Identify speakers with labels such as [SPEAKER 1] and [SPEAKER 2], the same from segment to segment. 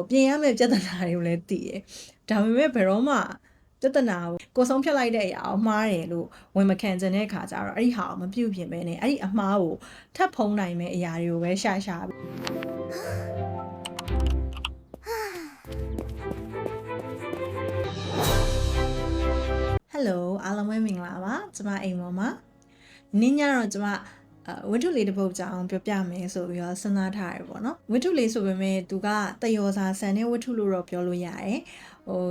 [SPEAKER 1] ပြင်ရမယ့်ပြဿနာတွေကိုလည်းသိရဒါပေမဲ့ဘယ်တော့မှပြဿနာကိုဆုံးဖြတ်လိုက်တဲ့အရာကိုမှားတယ်လို့ဝင်မခံချင်တဲ့ခါကျတော့အဲ့ဒီဟာကိုမပြုတ်ပြင်ပဲနဲ့အဲ့ဒီအမှားကိုထပ်ဖုံးနိုင်မယ့်အရာတွေကိုပဲရှာဟယ်လိုအားလုံးပဲမင်္ဂလာပါကျွန်မအိမ်ပေါ်မှာနေ့ညတော့ကျွန်မဝတ္ထုလေးတစ်ပုဒ်ကြောင်းပြောပြမယ်ဆိုပြီးတော့စဉ်းစားထားရပေါ့နော်ဝတ္ထုလေးဆိုပေမဲ့သူကတယောစာဆန်တဲ့ဝတ္ထုလို့တော့ပြောလို့ရတယ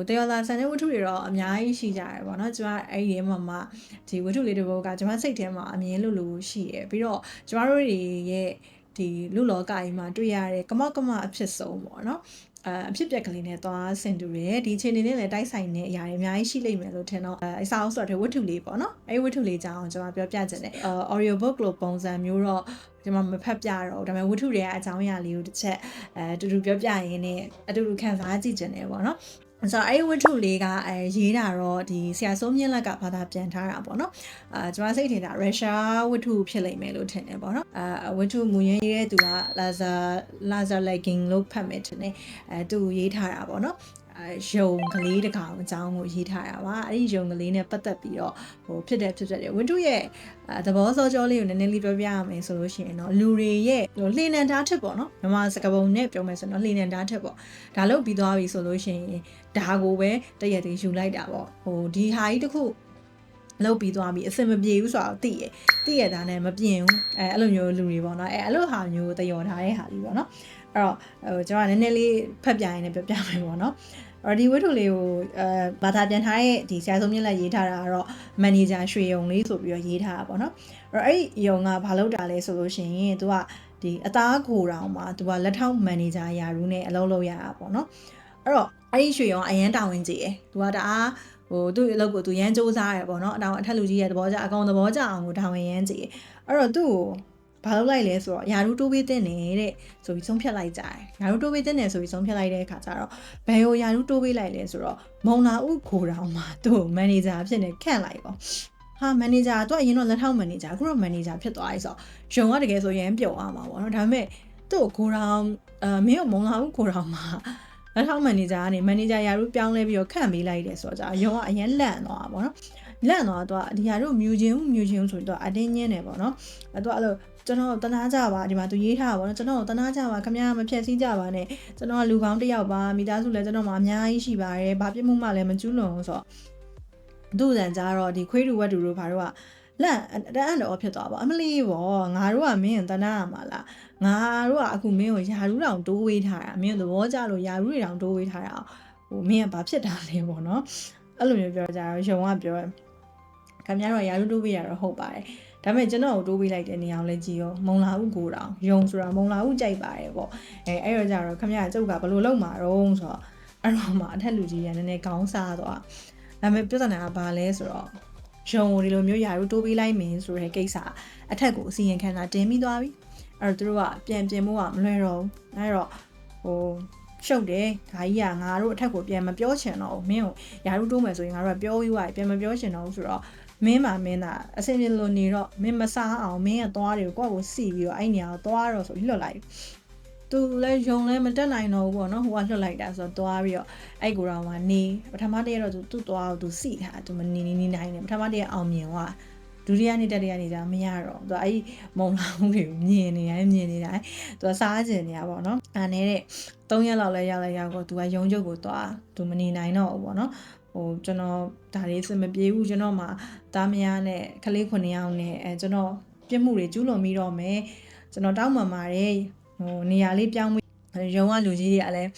[SPEAKER 1] ်တယောစာဆန်တဲ့ဝတ္ထုတွေတော့အများကြီးရှိကြတယ်ပေါ့နော်ကျွန်မအဲ့ဒီမှာဒီဝတ္ထုလေးတစ်ပုဒ်ကကျွန်မစိတ်ထဲမှာအမြင်လို့ရှိရပြီးတော့ကျွန်တော်တို့တွေရဲ့ဒီလူလောကကြီးမှာတွေ့ရတဲ့ကမောက်ကမအဖြစ်ဆုံးပေါ့နော်အဖြစ်ပြက်ကလေးနဲ့သွားဆင်တူတယ်ဒီချိန်နေနဲ့လည်းတိုက်ဆိုင်တဲ့အရာတွေအများကြီးရှိလိမ့်မယ်လို့ထင်တော့အစားအုပ်ဆိုတဲ့ဝတ္ထုလေးပေါ့နော်အဲဒီဝတ္ထုလေးကြောင်းကျွန်မပြောပြချင်တယ်audio book လို့ပုံစံမျိုးတော့ကျွန်မမဖတ်ပြတော့ဒါပေမဲ့ဝတ္ထုတွေကအကြောင်းအရာလေးကိုတစ်ချက်တူတူပြောပြရင်းနဲ့အတူတူခန်းစားကြည့်ချင်တယ်ပေါ့နော်ဆိုတော့အဲ့ဝတ္ထုလေးကရေးတာတော့ဒီဆရာစိုးမြင့်လက်ကဘာသာပြန်ထားတာပေါ့နော်ကျွန်မစိတ်ထင်တာရုရှားဝတ္ထုဖြစ်လိမ့်မယ်လို့ထင်တယ်ပေါ့နော်ဝတ္ထုမူရင်းရေးတဲ့သူကလာဇာလက်ဂင်လို့ဖတ်မယ်ထင်တယ်သူရေးထားတာပေါ့နော်ယုံကလေးတကောင်အကြောင်းကိုရေးထားတာပါအဲ့ဒီယုံကလေးနဲ့ပတ်သက်ပြီးတော့ဖြစ်တဲ့ဝတ္ထုရဲ့သဘောစောကြောလေးကိုနည်းနည်းလေးပြောပြရမယ်ဆိုလို့ရှိရင်တော့လူတွေရဲ့လှေနံဓာတ်ထစ်ပေါ့နော်မြန်မာစကားပုံနဲ့ပြောမယ်ဆိုတော့လှေနံဓာတ်ထစ်ပေါ့ဒါလို့ပြီးသွားပြီဆိုလို့ရှိရင်ဒါကိုပဲတရက်တည်းယူလိုက်တာပေါ့ဒီဟာကြီးတစ်ခုလောက်ပြီးသွားပြီအစင်မပြေဘူးဆိုတော့သိရတာနဲ့မပြင်ဘူးအဲ့လိုမျိုးလူတွေပေါ့နော်အဲ့လိုဟာမျိုးတယောထားတဲ့ဟာလေးပေါ့နော်အဲ့တော့ကျွန်တော်နည်းနည်းလေးဖတ်ပြရင်လည်းပြောပြမယ်ပေါ့နော်အဲ့ဒီဝတ္ထုလေးကိုဘာသာပြန်ထားတဲ့ဒီဆရာဆုံးမြင့်လက်ရေးထားတာကတော့မန်နေဂျာရွှေယုံလေးဆိုပြီးတော့ရေးထားတာပေါ့နော်အဲ့ဒီယုံကဘာလုပ်တာလဲဆိုလို့ရှိရင်သူကဒီအသားကိုတောင်မှာသူကလက်ထောက်မန်နေဂျာယာရူးနဲ့အလုပ်လုပ်ရတာပေါ့နော်အဲ့တော့အဲ့ဒီရွှေယုံကအရန်တာဝန်ကြီးတယ်သူကတအားသူ့အလုပ်ကိုသူရမ်းစူးစမ်းရတယ်ပေါ့နော်အတောင်အထက်လူကြီးရဲ့သဘောကျအကောင်သဘောကျအောင်ကိုတာဝန်ရမ်းကြီးအဲ့တော့သူ့ကိုဘာလုပ်လိုက်လဲဆိုတော့ယာရူးတိုးပေးတဲ့နေတဲ့ဆိုပြီးဆုံးဖြတ်လိုက်ကြတယ်ယာရူးတိုးပေးတဲ့နေဆိုပြီးဆုံးဖြတ်လိုက်တဲ့အခါကျတော့ဘယ်ကိုယာရူးတိုးပေးလိုက်လဲဆိုတော့မုံလာဦးကိုတောင်မှာသူ့မန်နေဂျာဖြစ်နေခန့်လိုက်ပေါ့ဟာမန်နေဂျာသူကအရင်တော့လက်ထောက်မန်နေဂျာအခုတော့မန်နေဂျာဖြစ်သွားပြီဆိုတော့ယုံကတကယ်ဆိုရင်ပျော်သွားမှာပေါ့နော်ဒါပေမဲ့သူ့ကိုတောင်မင်းကမုံလာဦးကိုတောင်မှာလက်ထောက်မန်နေဂျာကနေမန်နေဂျာယာရူးပြောင်းလဲပြီးတော့ခန့်ပေးလိုက်တယ်ဆိုတော့ယုံကအရင်လန့်သွားတာပေါ့နော်လန့်သွားတော့ဒီယာတို့မြူချင်းဆိုတော့အတင်းညင်းတယ်ပေါ့နော်သူကအဲ့လိုကျွန်တော်တနာကြပါဒီမှာသူရေးထားတာပေါ့နော်ကျွန်တော်တနာကြပါခမရမဖြည့်ဆည်းကြပါနဲ့ကျွန်တော်ကလူကောင်းတစ်ယောက်ပါမိသားစုလည်းကျွန်တော်မှာအများကြီးရှိပါတယ်ဘာပြစ်မှုမှလည်းမကျူးလွန်ဘူးဆိုတော့သူ့တန်ကြတော့ဒီခွေးတူဝက်တူတို့ဘာတို့ကလန့်တန်းတော့ဖြစ်သွားပါအမလီပေါ့ငါတို့ကမင်းတနာရမှာလားငါတို့ကအခုမင်းကိုယာရူးတောင်တိုးဝေးထားတာမင်းသဘောကျလို့ယာရူးတောင်တိုးဝေးထားတာမင်းကဘာဖြစ်တာလဲပေါ့နော်အဲ့လိုမျိုးပြောကြတော့ယုံကပြောခင်ဗျားတို့ယာရူးတိုးဝေးရတော့ဟုတ်ပါတယ်ဒါပေမဲ့ကျွန်တော်ကိုတိုးပေးလိုက်တဲ့နေရာကိုလည်းကြည့်ရောမုံလာဦးကိုတောင်ယုံဆိုတာမုံလာဦးကြိုက်ပါတယ်ပေါ့အဲ့တော့ကြတော့ခင်ဗျားကျုပ်ကဘယ်လိုလုပ်မှာတော့ဆိုတော့အဲ့တော့မှအထက်လူကြီးကနည်းနည်းခေါင်းစားသွားဒါပေမဲ့ပြဿနာကဘာလဲဆိုတော့ယုံကိုဒီလိုမျိုးယာရူးတိုးပေးလိုက်မင်းဆိုတဲ့ကိစ္စအထက်ကိုအစီရင်ခံတာတင်ပြီးသွားပြီအဲ့တော့သူတို့ကပြန်ပြင်ဖို့ကမလွယ်တော့ဘူးအဲ့တော့ရှုပ်တယ်ဒါကြီးကငါတို့အထက်ကိုပြန်မပြောချင်တော့ဘူးမင်းကိုယာရူးတိုးမယ်ဆိုရင်ငါတို့ကပြောပြီးွားပြန်မပြောချင်တော့ဘူးဆိုတော့မင်းသာအစင်ပြေလို့နေတော့မင်းမစားအောင်မင်းရဲ့သွားတွေကိုကိုယ့်ကိုစီပြီးတော့အဲ့နေရာကိုသွားတော့ဆိုပြီးလွတ်လိုက်သူလည်းယုံလည်းမတက်နိုင်တော့ဘူးပေါ့နော်ဟိုကလွတ်လိုက်တာဆိုတော့သွားပြီးတော့အဲ့ကိုတော့ကနေပထမတည့်ရတော့သူ့သွားကိုသူစီထားသူမနေနိုင်တယ်ပထမတည့်ရအောင်မြင်သွားဒုတိယနေ့တက်တရနေ့ကျမရတော့သူအဲ့မုံလာမှုတွေကိုမြင်နေတယ်သူစားကျင်နေရပါတော့အဲ့နဲ့3ရက်လောက်လဲရောက်တော့သူကယုံကျုပ်ကိုသွားသူမနေနိုင်တော့ဘူးပေါ့နော်ကျွန်တော်ဒါလေးစမပြေဘူးကျွန်တော်မှာသားမယားနဲ့ကလေး9ယောက်နဲ့ကျွန်တော်ပြစ်မှုတွေကျူးလွန်ပြီးတော့မယ်ကျွန်တော်တောင်းပန်ပါတယ်နေရာလေးပြောင်းပြီးရုံကလူကြီးတွေကလည်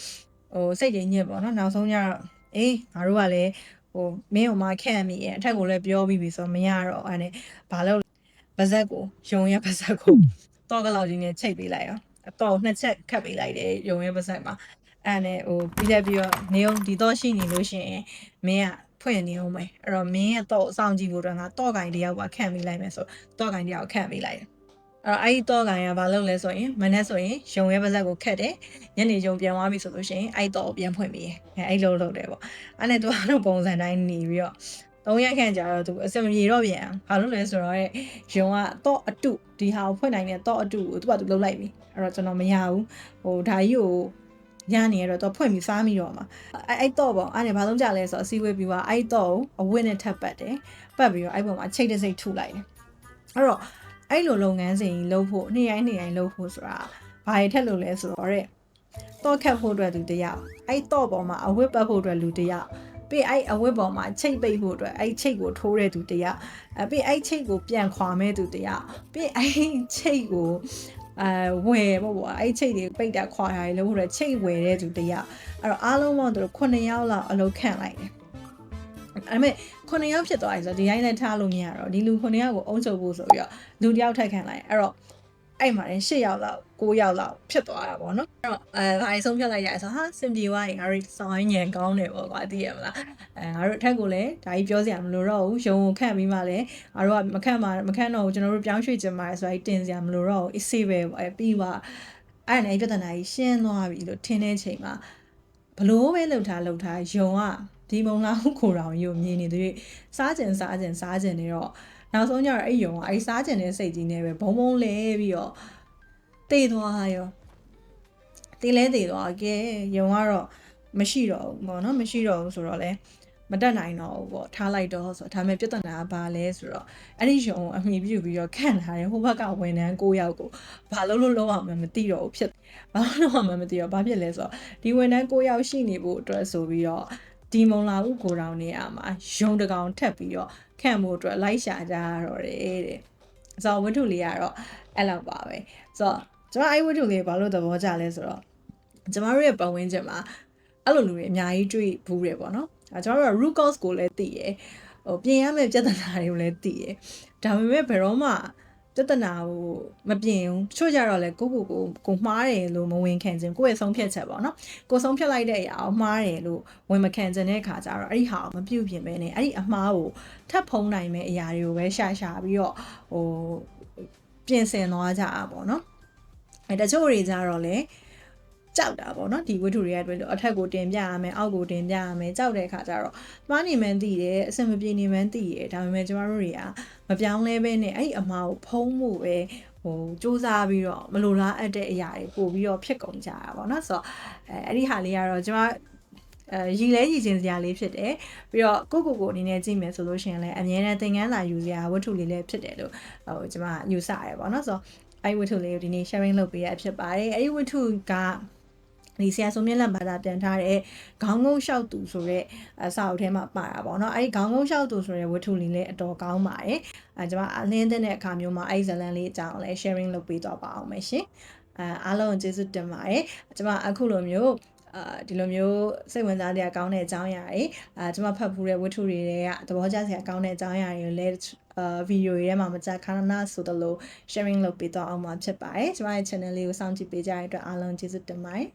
[SPEAKER 1] းစိတ်တွေညစ်ပေါ့နော်နောက်ဆုံးကျတော့ငါတို့ကလည်းမင်းကိုမှခန့်မိရဲ့အထက်ကိုလည်းပြောပြီးပြီဆိုတော့မရတော့အဲ့နဲ့ဘာလို့ပါဇက်ကိုရုံရဲ့ပါဇက်ကိုတော့ကလောက်ကြီးနဲ့ချိတ်ပေးလိုက်တော့2ချက်ခတ်ပေးလိုက်တယ်ရုံရဲ့ပါဇက်မှာအဲ့နဲ့ပြီးတော့နေအောင်ဒီတော့ရှိနေလို့ရှိရင်မင်းကဖွင့်နေအောင်မယ်အဲ့တော့မင်းရဲ့တော့အဆောင်ကြည့်ဖို့တော့ငါတော့ကင်တယောက်ပါခန့်ပေးလိုက်မယ်ဆိုတော့ကင်တယောက်ခန့်ပေးလိုက်တယ်အဲ့တော့ကင်ကဘာလုပ်လဲဆိုရင်မနေ့ဆိုရင်ရုံရဲ့ပါဇက်ကိုခတ်တယ်ညနေကျုံပြန်သွားပြီဆိုလို့ရှိရင်အဲ့တော့ပြန်ဖွင့်ပေးအဲ့လိုလုပ်တယ်ပေါ့အဲ့နဲ့သူကတော့ပုံစံတိုင်းနေပြီးတော့3ရက်ခန့်ကြာတော့သူအစမပြေတော့ပြန်ဘာလို့လဲဆိုတော့ရုံကတော့အတုဒီဟာကိုဖွင့်နိုင်တဲ့တော့အတုကိုသူကသူလှုပ်လိုက်ပြီအဲ့တော့ကျွန်တော်မရဘူးဒါကြီးကို ရနေရတော့ဖွင့်ပြီးစားမိတော့မှာအဲ့တော့ပေါ့အဲ့ဒါဘာလို့ကြလဲဆိုတော့အစည်းအဝေးပြီးသွားအဲ့တော့အဝတ်နဲ့ထပ်ပတ်တယ်ပတ်ပြီးတော့အဲ့ပေါ်မှာချိတ်တစ်စိတ်ထုလိုက်တယ်အဲ့တော့အဲ့လိုလုပ်ငန်းစဉ်ကြီးလုပ်ဖို့နေ့တိုင်းလုပ်ဖို့ဆိုတာဘာတွေထက်လို့လဲဆိုတော့တဲ့တော့ခတ်ဖို့အတွက်လူတယောက်အဲ့တော့ပေါ်မှာအဝတ်ပတ်ဖို့အတွက်လူတယောက်ပြီးအဲ့အဝတ်ပေါ်မှာချိတ်ပိတ်ဖို့အတွက်အဲ့ချိတ်ကိုထိုးတဲ့သူတယောက်ပြီးအဲ့ချိတ်ကိုပြန်ခွာမဲ့သူတယောက်ပြီးအဲ့ချိတ်ကိုဝယ်ပေါ့အဲ့ချိတ်တွေပိတ်တာခွာရတယ်လို့ဟိုချိတ်ဝယ်တဲ့သူတယောက်အဲ့တော့အားလုံးပေါင်းသူတို့9ယောက်လောက်အလုပ်ခန့်လိုက်တယ်အဲ့မဲ့9ယောက်ဖြစ်သွားပြီဆိုတော့ဒီတိုင်းနဲ့ထားလို့မရတော့ဒီလူ9ယောက်ကိုအုံချုပ်ဖို့ဆိုပြီးတော့လူတယောက်ထပ်ခန့်လိုက်အဲ့တော့အဲ့မှာလည်း10ယောက်လောက်9ယောက်လောက်ဖြစ်သွားတာပေါ့နော်အဲ့တော့ဘာအဆုံးဖြတ်လိုက်ရဆိုဟာစင်ပြေသွားရင်ငါတို့စောင်းညံကောင်းတယ်ပေါ့ကွာသိရမလားငါတို့အထက်ကိုလည်းဒါကြီးပြောစရာမလိုတော့ဘူးရုံကိုခန့်ပြီးမှလည်းငါတို့ကမခန့်တော့ဘူးကျွန်တော်တို့ပြောင်းရွှေ့ချင်ပါတယ်ဆိုတော့တင်စရာမလိုတော့ဘူးအစ်စေးပဲပြီးသွားအဲ့နဲ့ပြဿနာကြီးရှင်းသွားပြီလို့ထင်တဲ့ချိန်မှာဘလို့ပဲလှုပ်ထားရုံကဒီမုံလာဟုခိုတော်ရုံမြင်နေသေးစားကျင်နေတော့နောက်ဆုံးကျတော့အဲ့ယုံကအဲ့စားကျင်တဲ့စိတ်ကြီးနဲ့ပဲဘုံလဲပြီးတော့တေးသွားရောတေးသွားကဲယုံကတော့မရှိတော့ဘူးပေါ့နော်မရှိတော့ဘူးဆိုတော့လဲမတက်နိုင်တော့ဘူးပေါ့ထားလိုက်တော့ဆိုတော့ဒါပေမဲ့ပြဿနာကဘာလဲဆိုတော့အဲ့ဒီယုံအမိပြုပြီးတော့ခန့်ထားတယ်ဟိုဘက်ကဝန်ထမ်း9ယောက်ကိုဘာလို့အောင်မသိတော့ဘူးဖြစ်ဘာလို့အောင်မသိတော့ဘာဖြစ်လဲဆိုတော့ဒီဝန်ထမ်း9ယောက်ရှိနေဖို့အတွက်ဆိုပြီးတော့ဒီမုံလာဦးကိုတောင်နေရာမှာရုံတကောင်ထပ်ပြီးတော့ခန့်ဖို့အတွက်လိုက်ရှာကြတော့တယ်တဲ့ဆိုတော့ဝတ္ထုလေးကတော့အဲ့လောက်ပါပဲဆိုတော့ကျွန်မအဲ့ဝတ္ထုလေးဘာလို့သဘောကျလဲဆိုတော့ကျွန်မတို့ရဲ့ပတ်ဝန်းကျင်မှာအဲ့လိုလူတွေအများကြီးတွေ့ဘူးတယ်ပေါ့နော်ကျွန်တော်တို့က root cause ကိုလည်းသိရယ်ဟိုပြင်ရမယ့်ပြဿနာတွေကိုလည်းသိရယ်ဒါပေမဲ့ဘယ်တော့မှပြဿနာကိုမပြင်ဘူးတချို့ကြတော့လေကိုမှားတယ်လို့မဝင်ခံခြင်းကိုယ့်ရဲ့ဆုံးဖြတ်ချက်ပေါ့နော်ကိုဆုံးဖြတ်လိုက်တဲ့အရာကိုမှားတယ်လို့ဝင်မခံခြင်းတဲ့ခါကျတော့အဲ့ဒီဟာကိုမပြုတ်ပြင်ပဲနဲ့အဲ့ဒီအမှားကိုထပ်ဖုံးနိုင်မဲ့အရာတွေကိုပဲရှာပြီးတော့ဟိုပြင်ဆင်သွားကြတာပေါ့နော်တချို့တွေကြတော့လေကြောက်တာပေါ့နော်ဒီဝတ္ထုတွေကတွေ့လို့အထက်ကိုတင်ပြရမယ်အောက်ကိုတင်ပြရမယ်ကြောက်တဲ့အခါကျတော့မှားနေမှန်းသိတယ်အဆင်မပြေနေမှန်းသိတယ်ဒါပေမဲ့ကျမတို့တွေကမပြောင်းလဲပဲနဲ့အဲ့ဒီအမှားကိုဖုံးမှုပဲဟိုစူးစမ်းပြီးတော့မလိုလားအပ်တဲ့အရာတွေပို့ပြီးတော့ဖြစ်ကုန်ကြတာပေါ့နော်ဆိုတော့အဲ့ဒီဟာလေးကတော့ကျမရည်ချင်းစရာလေးဖြစ်တယ်ပြီးတော့ကိုအနေနဲ့ကြည့်မယ်ဆိုလို့ရှိရင်လည်းအမြဲတမ်းသင်ခန်းစာယူစရာဝတ္ထုလေးလည်းဖြစ်တယ်လို့ဟိုကျမယူဆရတယ်ပေါ့နော်ဆိုတော့အဲ့ဒီဝတ္ထုလေးကိုဒီနေ့ sharing လုပ်ပေးရဖြစ်ပါတယ်အဲ့ဒီဝတ္ထုကဒီဆရာဆိုမြင့်လက်ဘာသာပြန်ထားတဲ့ခေါင်းငုံလျှောက်သူဆိုတဲ့စာအုပ်ထဲမှာပါတာပေါ့နော်အဲဒီခေါင်းငုံလျှောက်သူဆိုတဲ့ဝတ္ထုလေးလည်းအတော်ကောင်းပါတယ်ကျွန်မအလင်းတဲ့အခါမျိုးမှာအဲဒီဇာတ်လမ်းလေးအကြောင်းလည်း sharing လုပ်ပေးတော့ပါအောင်မယ်ရှင်အားလုံးကျေးဇူးတင်ပါတယ်ကျွန်မအခုလိုမျိုးဒီလိုမျိုးစိတ်ဝင်စားတဲ့အကောင်းတဲ့အကြောင်းအရာတွေကျွန်မဖတ်ဖူးတဲ့ဝတ္ထုတွေကသဘောကျစရာကောင်းတဲ့အကြောင်းအရာတွေကိုလည်းဗီဒီယိုတွေထဲမှာမကြာခဏဆိုသလို sharing လုပ်ပေးတော့အောင်မှာဖြစ်ပါတယ်ကျွန်မရဲ့ channel လေးကိုစောင့်ကြည့်ပေးကြတဲ့အတွက်အားလုံးကျေးဇူးတင်ပါတယ်